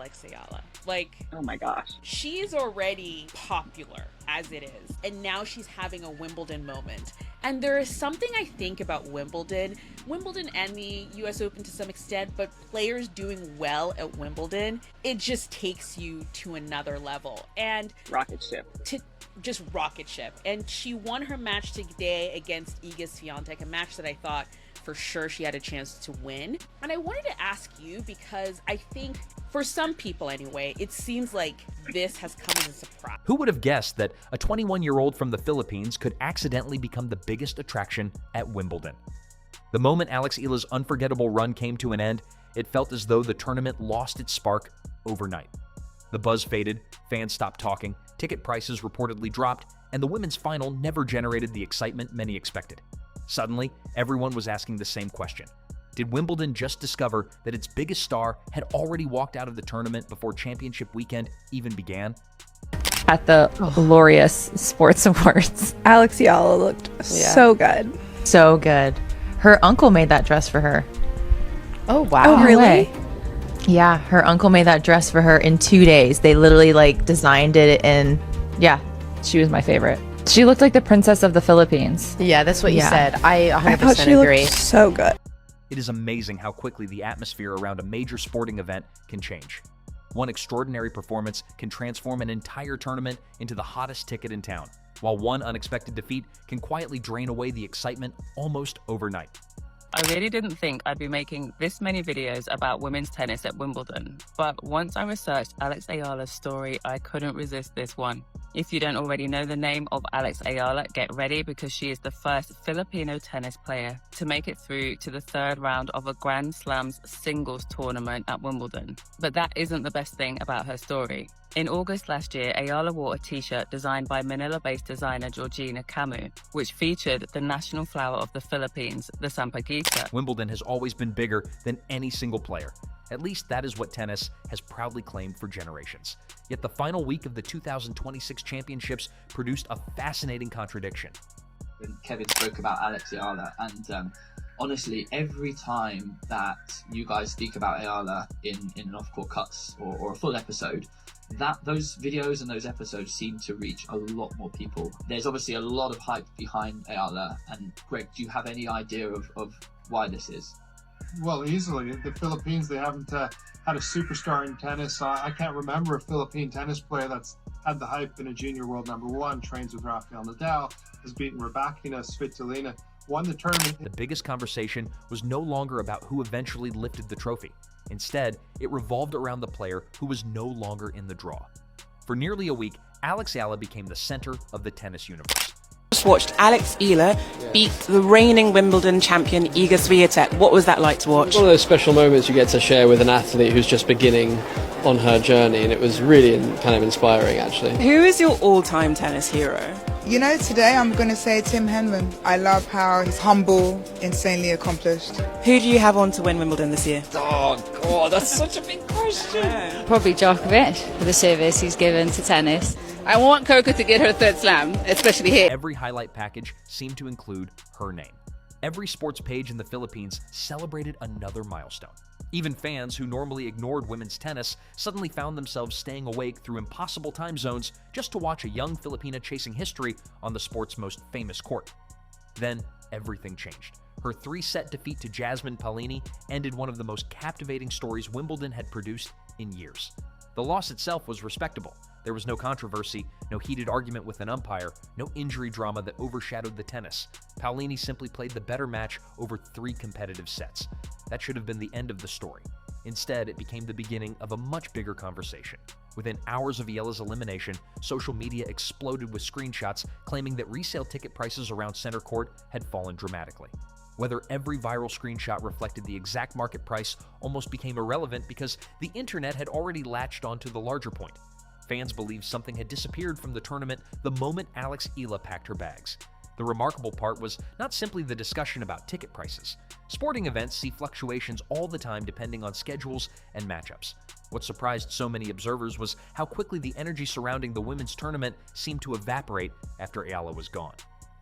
Alex Eala. Like, oh my gosh. She's already popular as it is, and now she's having a Wimbledon moment. And there is something I think about Wimbledon and the US Open to some extent, but players doing well at Wimbledon, it just takes you to another level. And rocket ship. Just rocket ship. And she won her match today against Iga Swiatek, a match that I thought for sure she had a chance to win. And I wanted to ask you, because I think for some people anyway, it seems like this has come as a surprise. Who would have guessed that a 21-year-old from the Philippines could accidentally become the biggest attraction at Wimbledon? The moment Alex Eala's unforgettable run came to an end, it felt as though the tournament lost its spark overnight. The buzz faded, fans stopped talking, ticket prices reportedly dropped, and the women's final never generated the excitement many expected. Suddenly, everyone was asking the same question. Did Wimbledon just discover that its biggest star had already walked out of the tournament before championship weekend even began? At the glorious sports awards, Alex Eala looked so good. So good. Her uncle made that dress for her. Oh, wow. Oh, really? Yeah, her uncle made that dress for her in 2 days. They literally designed it in, she was my favorite. She looked like the princess of the Philippines. Yeah, that's what you said. I 100% I thought she agree. Looked so good. It is amazing how quickly the atmosphere around a major sporting event can change. One extraordinary performance can transform an entire tournament into the hottest ticket in town, while one unexpected defeat can quietly drain away the excitement almost overnight. I really didn't think I'd be making this many videos about women's tennis at Wimbledon, but once I researched Alex Eala's story, I couldn't resist this one. If you don't already know the name of Alex Eala, get ready, because she is the first Filipino tennis player to make it through to the third round of a Grand Slam's singles tournament at Wimbledon. But that isn't the best thing about her story. In August last year, Eala wore a t-shirt designed by Manila-based designer Georgina Camus, which featured the national flower of the Philippines, the sampaguita. Wimbledon has always been bigger than any single player. At least that is what tennis has proudly claimed for generations. Yet the final week of the 2026 championships produced a fascinating contradiction. Kevin spoke about Alex Eala, and honestly, every time that you guys speak about Eala in an off-court cuts or a full episode, those videos and those episodes seem to reach a lot more people. There's obviously a lot of hype behind Eala, and Greg, do you have any idea of why this is? Well, easily. The Philippines, they haven't had a superstar in tennis. I can't remember a Philippine tennis player that's had the hype in a junior world #1, trains with Rafael Nadal, has beaten Rybakina, Svitolina, won the tournament. The biggest conversation was no longer about who eventually lifted the trophy. Instead, it revolved around the player who was no longer in the draw. For nearly a week, Alex Eala became the center of the tennis universe. Just watched Alex Eala beat the reigning Wimbledon champion Iga Swiatek. What was that like to watch? It's one of those special moments you get to share with an athlete who's just beginning on her journey, and it was really kind of inspiring, actually. Who is your all-time tennis hero? You know, today I'm going to say Tim Henman. I love how he's humble, insanely accomplished. Who do you have on to win Wimbledon this year? Oh, God, that's such a big question. Probably Djokovic, for the service he's given to tennis. I want Coco to get her third slam, especially here. Every highlight package seemed to include her name. Every sports page in the Philippines celebrated another milestone. Even fans who normally ignored women's tennis suddenly found themselves staying awake through impossible time zones just to watch a young Filipina chasing history on the sport's most famous court. Then, everything changed. Her 3-set defeat to Jasmine Paolini ended one of the most captivating stories Wimbledon had produced in years. The loss itself was respectable. There was no controversy, no heated argument with an umpire, no injury drama that overshadowed the tennis. Paolini simply played the better match over 3 competitive sets. That should have been the end of the story. Instead, it became the beginning of a much bigger conversation. Within hours of Eala's elimination, social media exploded with screenshots claiming that resale ticket prices around center court had fallen dramatically. Whether every viral screenshot reflected the exact market price almost became irrelevant because the internet had already latched onto the larger point. Fans believed something had disappeared from the tournament the moment Alex Eala packed her bags. The remarkable part was not simply the discussion about ticket prices. Sporting events see fluctuations all the time depending on schedules and matchups. What surprised so many observers was how quickly the energy surrounding the women's tournament seemed to evaporate after Eala was gone.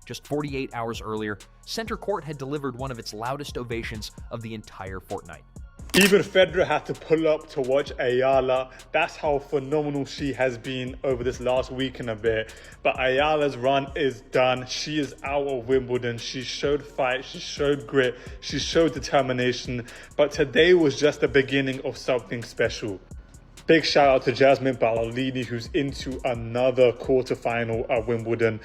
Just 48 hours earlier, center court had delivered one of its loudest ovations of the entire fortnight. Even Federer had to pull up to watch Eala. That's how phenomenal she has been over this last week and a bit. But Eala's run is done. She is out of Wimbledon. She showed fight, she showed grit, she showed determination. But today was just the beginning of something special. Big shout out to Jasmine Balolini, who's into another quarterfinal at Wimbledon.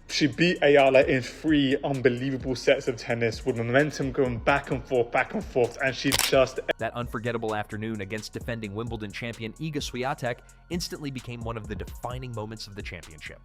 She beat Eala in 3 unbelievable sets of tennis with momentum going back and forth, and she just... That unforgettable afternoon against defending Wimbledon champion Iga Swiatek instantly became one of the defining moments of the championship.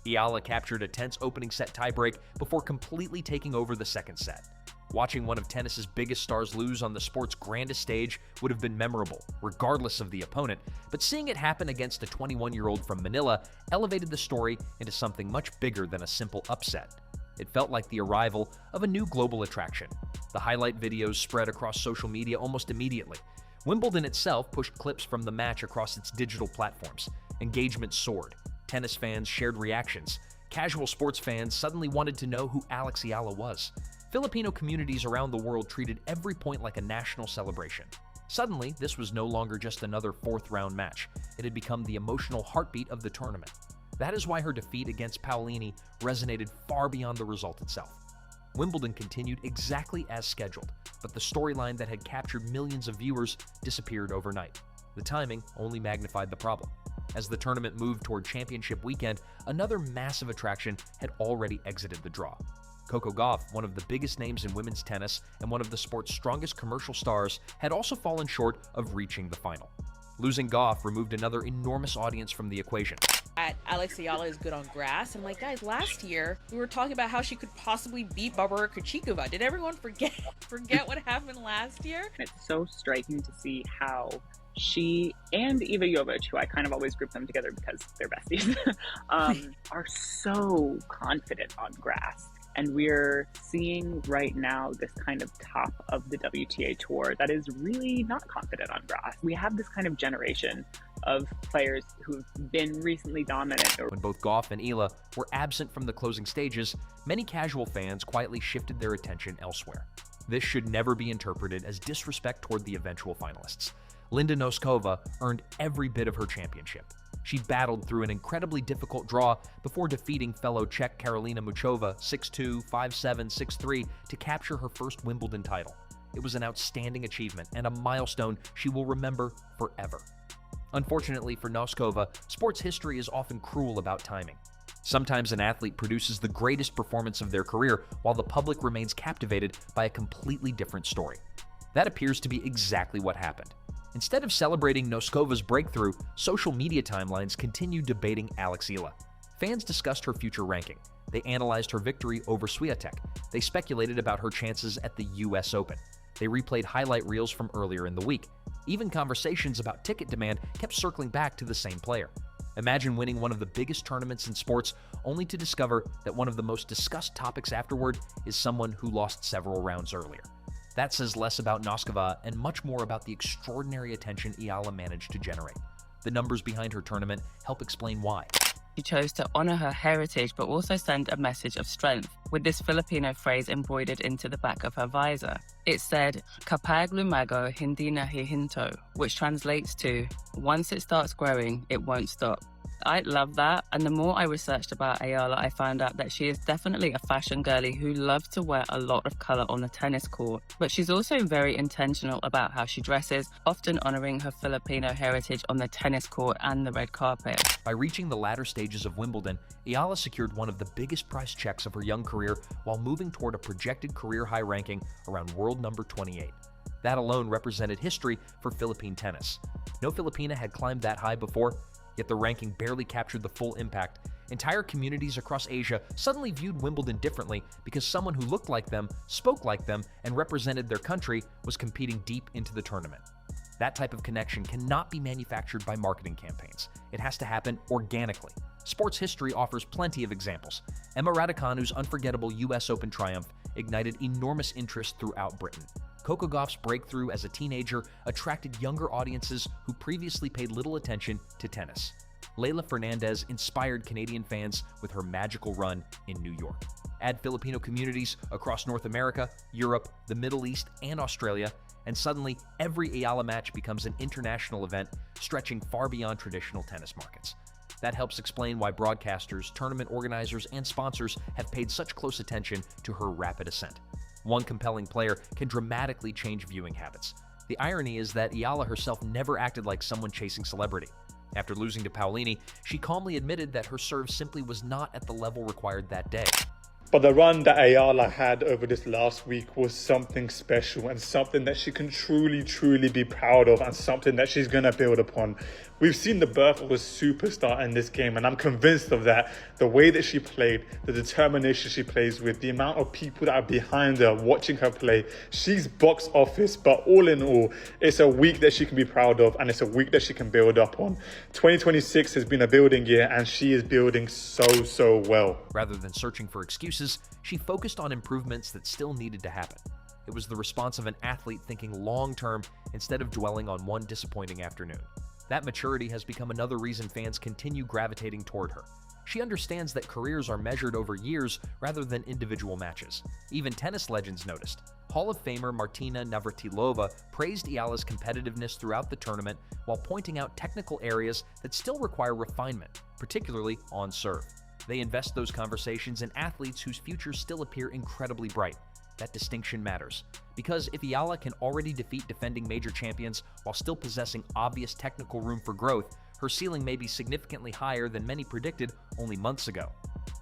Eala captured a tense opening set tiebreak before completely taking over the second set. Watching one of tennis's biggest stars lose on the sport's grandest stage would have been memorable, regardless of the opponent, but seeing it happen against a 21-year-old from Manila elevated the story into something much bigger than a simple upset. It felt like the arrival of a new global attraction. The highlight videos spread across social media almost immediately. Wimbledon itself pushed clips from the match across its digital platforms. Engagement soared. Tennis fans shared reactions. Casual sports fans suddenly wanted to know who Alex Eala was. Filipino communities around the world treated every point like a national celebration. Suddenly, this was no longer just another fourth-round match. It had become the emotional heartbeat of the tournament. That is why her defeat against Paolini resonated far beyond the result itself. Wimbledon continued exactly as scheduled, but the storyline that had captured millions of viewers disappeared overnight. The timing only magnified the problem. As the tournament moved toward championship weekend, another massive attraction had already exited the draw. Coco Gauff, one of the biggest names in women's tennis and one of the sport's strongest commercial stars, had also fallen short of reaching the final. Losing Gauff removed another enormous audience from the equation. Alex Eala is good on grass. I'm like, guys, last year we were talking about how she could possibly beat Barbara Krejcikova. Did everyone forget what happened last year? It's so striking to see how she and Iva Jovic, who I kind of always group them together because they're besties, are so confident on grass. And we're seeing right now this kind of top of the WTA tour that is really not confident on grass. We have this kind of generation of players who've been recently dominant. When both Gauff and Eala were absent from the closing stages, many casual fans quietly shifted their attention elsewhere. This should never be interpreted as disrespect toward the eventual finalists. Linda Noskova earned every bit of her championship. She battled through an incredibly difficult draw before defeating fellow Czech Karolina Muchova 6-2, 5-7, 6-3 to capture her first Wimbledon title. It was an outstanding achievement and a milestone she will remember forever. Unfortunately for Noskova, sports history is often cruel about timing. Sometimes an athlete produces the greatest performance of their career while the public remains captivated by a completely different story. That appears to be exactly what happened. Instead of celebrating Noskova's breakthrough, social media timelines continued debating Alex Eala. Fans discussed her future ranking. They analyzed her victory over Swiatek. They speculated about her chances at the US Open. They replayed highlight reels from earlier in the week. Even conversations about ticket demand kept circling back to the same player. Imagine winning one of the biggest tournaments in sports only to discover that one of the most discussed topics afterward is someone who lost several rounds earlier. That says less about Noskova and much more about the extraordinary attention Eala managed to generate. The numbers behind her tournament help explain why. She chose to honor her heritage but also send a message of strength, with this Filipino phrase embroidered into the back of her visor. It said, "Kapag lumago, hindi na hihinto," which translates to, "Once it starts growing, it won't stop." I love that, and the more I researched about Eala, I found out that she is definitely a fashion girly who loves to wear a lot of colour on the tennis court, but she's also very intentional about how she dresses, often honouring her Filipino heritage on the tennis court and the red carpet. By reaching the latter stages of Wimbledon, Eala secured one of the biggest prize checks of her young career while moving toward a projected career-high ranking around world number 28. That alone represented history for Philippine tennis. No Filipina had climbed that high before, yet the ranking barely captured the full impact. Entire communities across Asia suddenly viewed Wimbledon differently because someone who looked like them, spoke like them, and represented their country was competing deep into the tournament. That type of connection cannot be manufactured by marketing campaigns. It has to happen organically. Sports history offers plenty of examples. Emma Raducanu's unforgettable US Open triumph ignited enormous interest throughout Britain. Coco Gauff's breakthrough as a teenager attracted younger audiences who previously paid little attention to tennis. Leylah Fernandez inspired Canadian fans with her magical run in New York. Add Filipino communities across North America, Europe, the Middle East, and Australia, and suddenly every Eala match becomes an international event stretching far beyond traditional tennis markets. That helps explain why broadcasters, tournament organizers, and sponsors have paid such close attention to her rapid ascent. One compelling player can dramatically change viewing habits. The irony is that Eala herself never acted like someone chasing celebrity. After losing to Paolini, she calmly admitted that her serve simply was not at the level required that day. But the run that Eala had over this last week was something special and something that she can truly be proud of and something that she's going to build upon. We've seen the birth of a superstar in this game, and I'm convinced of that. The way that she played, the determination she plays with, the amount of people that are behind her watching her play. She's box office, but all in all, it's a week that she can be proud of, and it's a week that she can build up on. 2026 has been a building year, and she is building so well. Rather than searching for excuses, she focused on improvements that still needed to happen. It was the response of an athlete thinking long-term instead of dwelling on one disappointing afternoon. That maturity has become another reason fans continue gravitating toward her. She understands that careers are measured over years rather than individual matches. Even tennis legends noticed. Hall of Famer Martina Navratilova praised Eala's competitiveness throughout the tournament while pointing out technical areas that still require refinement, particularly on serve. They invest those conversations in athletes whose futures still appear incredibly bright. That distinction matters, because if Eala can already defeat defending major champions while still possessing obvious technical room for growth, her ceiling may be significantly higher than many predicted only months ago.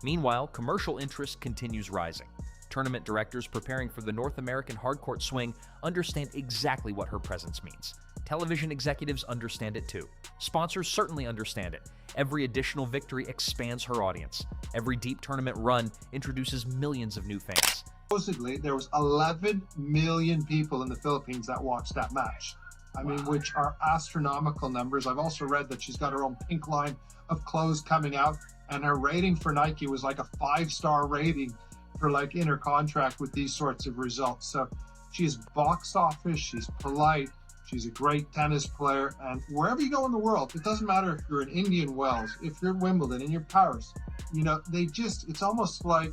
Meanwhile, commercial interest continues rising. Tournament directors preparing for the North American hardcourt swing understand exactly what her presence means. Television executives understand it too. Sponsors certainly understand it. Every additional victory expands her audience. Every deep tournament run introduces millions of new fans. Supposedly, there was 11 million people in the Philippines that watched that match. I mean, which are astronomical numbers. I've also read that she's got her own pink line of clothes coming out, and her rating for Nike was like a 5-star rating for like in her contract with these sorts of results. So she's box office, she's polite, she's a great tennis player, and wherever you go in the world, it doesn't matter if you're in Indian Wells, if you're in Wimbledon, in your Paris, you know, it's almost like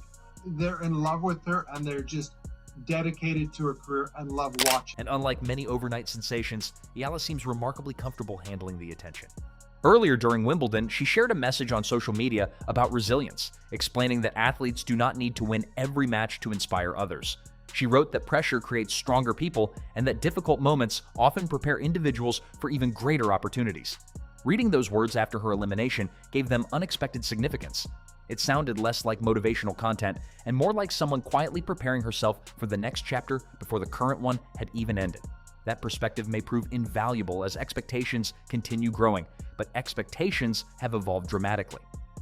they're in love with her and they're just dedicated to her career and love watching. And unlike many overnight sensations, Eala seems remarkably comfortable handling the attention. Earlier during Wimbledon, she shared a message on social media about resilience, explaining that athletes do not need to win every match to inspire others. She wrote that pressure creates stronger people and that difficult moments often prepare individuals for even greater opportunities. Reading those words after her elimination gave them unexpected significance. It sounded less like motivational content and more like someone quietly preparing herself for the next chapter before the current one had even ended. That perspective may prove invaluable as expectations continue growing, but expectations have evolved dramatically.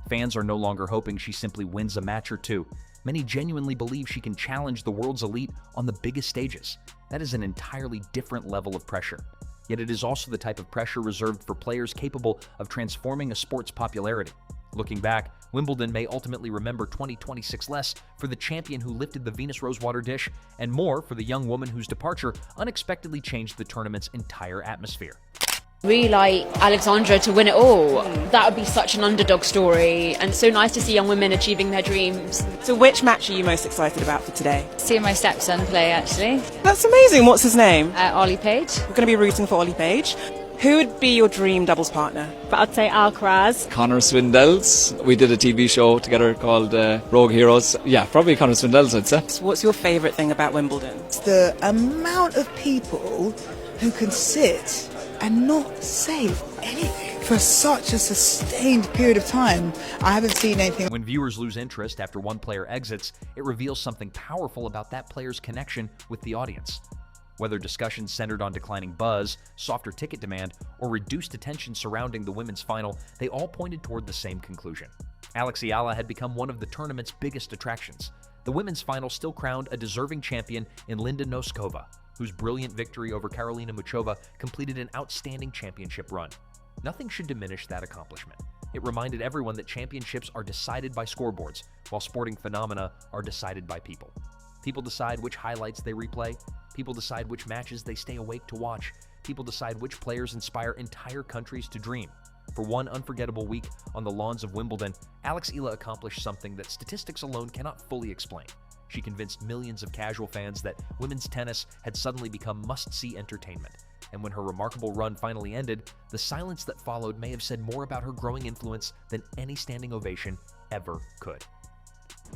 Fans are no longer hoping she simply wins a match or two. Many genuinely believe she can challenge the world's elite on the biggest stages. That is an entirely different level of pressure. Yet it is also the type of pressure reserved for players capable of transforming a sport's popularity. Looking back, Wimbledon may ultimately remember 2026 less for the champion who lifted the Venus Rosewater dish, and more for the young woman whose departure unexpectedly changed the tournament's entire atmosphere. Really like Alexandra to win it all. That would be such an underdog story, and so nice to see young women achieving their dreams. So which match are you most excited about for today? Seeing my stepson play, actually. That's amazing. What's his name? Ollie Page. We're going to be rooting for Ollie Page. Who would be your dream doubles partner? I'd say Alcaraz. Connor Swindells. We did a TV show together called Rogue Heroes. Yeah, probably Connor Swindells, I'd say. What's your favourite thing about Wimbledon? It's the amount of people who can sit and not say anything for such a sustained period of time. I haven't seen anything. When viewers lose interest after one player exits, it reveals something powerful about that player's connection with the audience. Whether discussions centered on declining buzz, softer ticket demand, or reduced attention surrounding the women's final, they all pointed toward the same conclusion. Alex Eala had become one of the tournament's biggest attractions. The women's final still crowned a deserving champion in Linda Noskova, whose brilliant victory over Karolina Muchova completed an outstanding championship run. Nothing should diminish that accomplishment. It reminded everyone that championships are decided by scoreboards, while sporting phenomena are decided by people. People decide which highlights they replay. People decide which matches they stay awake to watch. People decide which players inspire entire countries to dream. For one unforgettable week on the lawns of Wimbledon, Alex Eala accomplished something that statistics alone cannot fully explain. she convinced millions of casual fans that women's tennis had suddenly become must-see entertainment. And when her remarkable run finally ended, the silence that followed may have said more about her growing influence than any standing ovation ever could.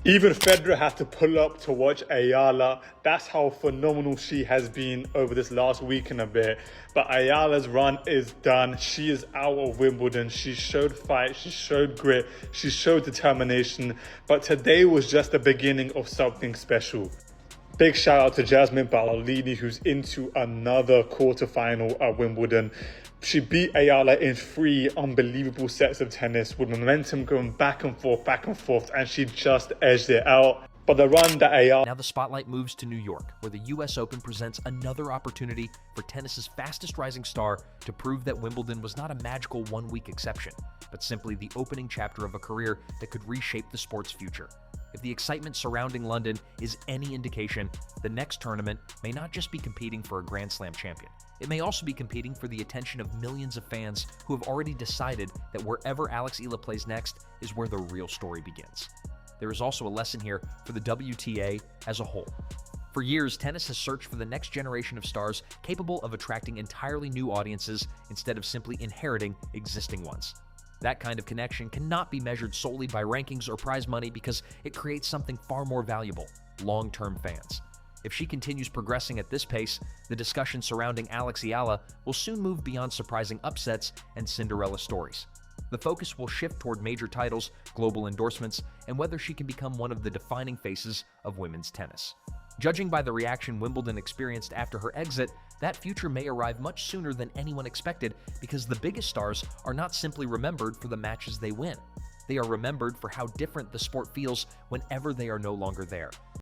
Even Federer had to pull up to watch Eala. That's how phenomenal she has been over this last week and a bit. But Eala's run is done. She is out of Wimbledon. She showed fight, she showed grit, she showed determination. But today was just the beginning of something special. Big shout out to Jasmine Balolini, who's into another quarterfinal at Wimbledon. She beat Eala in 3 unbelievable sets of tennis with momentum going back and forth, and she just edged it out. But the run that Eala... Now the spotlight moves to New York, where the US Open presents another opportunity for tennis's fastest rising star to prove that Wimbledon was not a magical one-week exception, but simply the opening chapter of a career that could reshape the sport's future. If the excitement surrounding London is any indication, the next tournament may not just be competing for a Grand Slam champion. It may also be competing for the attention of millions of fans who have already decided that wherever Alex Eala plays next is where the real story begins. There is also a lesson here for the WTA as a whole. For years, tennis has searched for the next generation of stars capable of attracting entirely new audiences instead of simply inheriting existing ones. That kind of connection cannot be measured solely by rankings or prize money because it creates something far more valuable: long-term fans. If she continues progressing at this pace, the discussion surrounding Alex Eala will soon move beyond surprising upsets and Cinderella stories. The focus will shift toward major titles, global endorsements, and whether she can become one of the defining faces of women's tennis. Judging by the reaction Wimbledon experienced after her exit, that future may arrive much sooner than anyone expected because the biggest stars are not simply remembered for the matches they win. They are remembered for how different the sport feels whenever they are no longer there.